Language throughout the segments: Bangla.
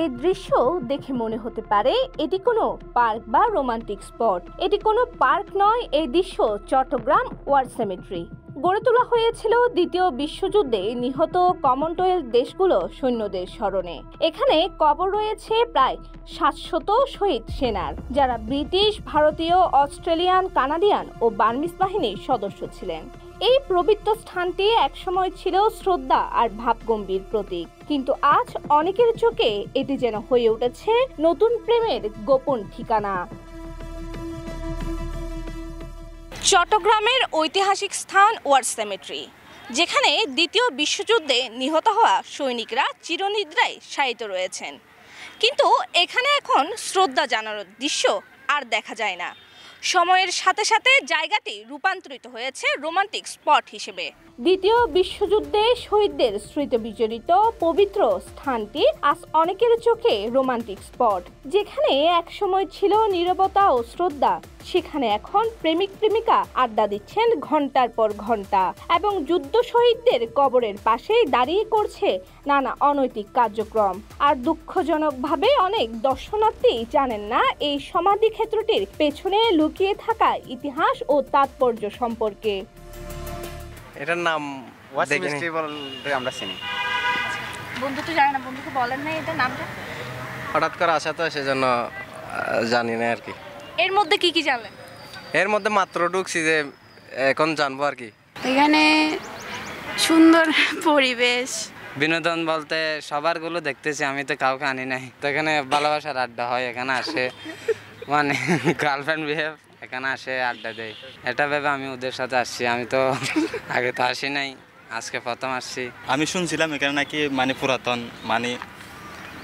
এই দৃশ্য দেখে মনে হতে পারে এটি কোনো পার্ক বা রোমান্টিক স্পট। এটি কোনো পার্ক নয়, এই দৃশ্য চট্টগ্রাম ওয়ার সেমেট্রি। গড়ে তোলা হয়েছিল দ্বিতীয় বিশ্বযুদ্ধে নিহত কমনওয়েলথ দেশগুলো সৈন্যদের স্মরণে। এখানে কবর রয়েছে প্রায় 700 শহীদ সেনার, যারা ব্রিটিশ, ভারতীয়, অস্ট্রেলিয়ান, কানাডিয়ান ও বার্মিজ বাহিনীর সদস্য ছিলেন। এই পবিত্র স্থানটি একসময় ছিল শ্রদ্ধা আর ভাবগম্ভীর প্রতীক, কিন্তু আজ অনেকের চোখে এটি যেন হয়ে উঠেছে নতুন প্রেমের গোপন ঠিকানা। চট্টগ্রামের ঐতিহাসিক স্থান ওয়ার সেমেট্রি, যেখানে দ্বিতীয় বিশ্বযুদ্ধে নিহত হওয়া সৈনিকরা চিরনিদ্রায় শায়িত রয়েছেন, কিন্তু এখানে এখন শ্রদ্ধা জানানোর দৃশ্য আর দেখা যায় না। সময়ের সাথে সাথে জায়গাটি রূপান্তরিত হয়েছে রোমান্টিক স্পট হিসেবে। দ্বিতীয় বিশ্বযুদ্ধে শহীদদের স্মৃতি বিজড়িত পবিত্র স্থানটি আজ অনেকের চোখে রোমান্টিক স্পট। যেখানে একসময় ছিল নীরবতা ও শ্রদ্ধা, সেখানে এখন প্রেমিক প্রেমিকা আড্ডা দিচ্ছেন ঘন্টার পর ঘন্টা, এবং যুদ্ধ শহীদদের কবরের পাশে দাঁড়িয়ে করছে নানা অনৈতিক কার্যক্রম। আর দুঃখজনকভাবে অনেক দর্শনার্থী জানেন না এই সমাধি ক্ষেত্রটির পেছনে লুকিয়ে থাকা ইতিহাস ও তাৎপর্য সম্পর্কে। এটার নাম ওয়ার সেমেট্রি বলতে আমরা চিনি। বন্ধু তো জানে না, বন্ধুকে বলেন না এটা নামটা? হঠাৎ করে আসা তো, সেজন্য জানি না আর কি। এর মধ্যে কি কি জানলেন? এর মধ্যে মাত্র ঢুকছি, যে এখন জানবো আর কি। এখানে সুন্দর পরিবেশ, বিনোদন বলতে সবার গুলো দেখতেছি, আমি তো কাউকে আনি নাই। তো এখানে ভালোবাসার আড্ডা হয়, এখানে আসে মানে গার্লফ্রেন্ড বিহেভ, এখানে আসে আড্ডা দেয়। এটা ভেবে আমি ওদের সাথে আসছি, আমি তো আগে তো আসি নাই, আজকে প্রথম আসছি। আমি শুনছিলাম এখানে নাকি মানে পুরাতন মানে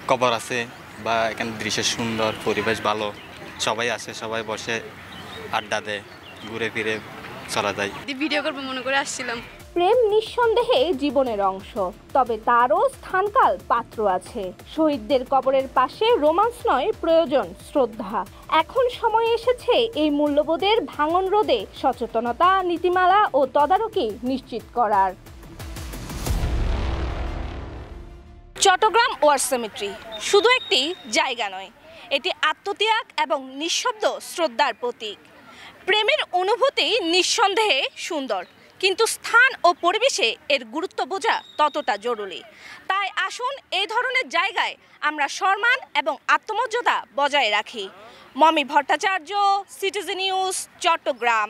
কবর আছে, বা এখানে দৃশ্য সুন্দর, পরিবেশ ভালো, সবাই আসে, সবাই বসে আড্ডা দেয়, ঘুরে ফিরে চলা যায়। ভিডিও করবো মনে করে আসছিলাম। প্রেম নিঃসন্দেহে জীবনের অংশ, তবে তারও স্থানকাল পাত্র আছে। শহীদদের কবরের পাশে রোমান্স নয়, প্রয়োজন শ্রদ্ধা। এখন সময় এসেছে এই মূল্যবোধের ভাঙন রোধে সচেতনতা, নীতিমালা ও তদারকি নিশ্চিত করার। চট্টগ্রাম ওয়ার সেমেট্রি শুধু একটি জায়গা নয়, এটি আত্মত্যাগ এবং নিঃশব্দ শ্রদ্ধার প্রতীক। প্রেমের অনুভূতি নিঃসন্দেহে সুন্দর, কিন্তু স্থান ও পরিবেশে এর গুরুত্ব বোঝা ততটা জরুরি। তাই আসুন এই ধরনের জায়গায় আমরা সম্মান এবং আত্মমর্যাদা বজায় রাখি। Momi Bhattacharya, citizen news, Chittagong.